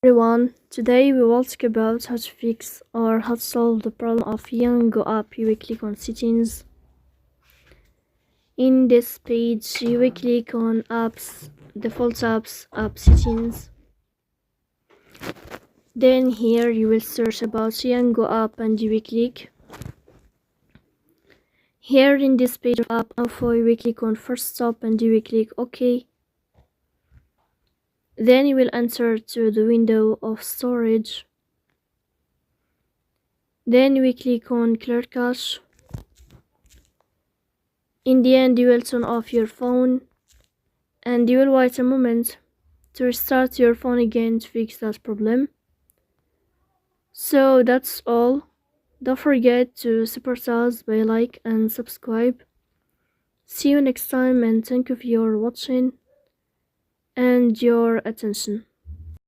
Everyone, today we will talk about how to fix or how to solve the problem of Yango app. You will click on settings. In this page, you will click on apps, default apps, app settings. Then here you will search about Yango app and you will click. Here in this page of app info, you will click on first stop and you will click OK. Then you will enter to the window of storage. Then you will click on clear cache. In the end, you will turn off your phone and you will wait a moment to restart your phone again to fix that problem. So that's all. Don't forget to support us by like and subscribe. See you next time and thank you for your watching and your attention.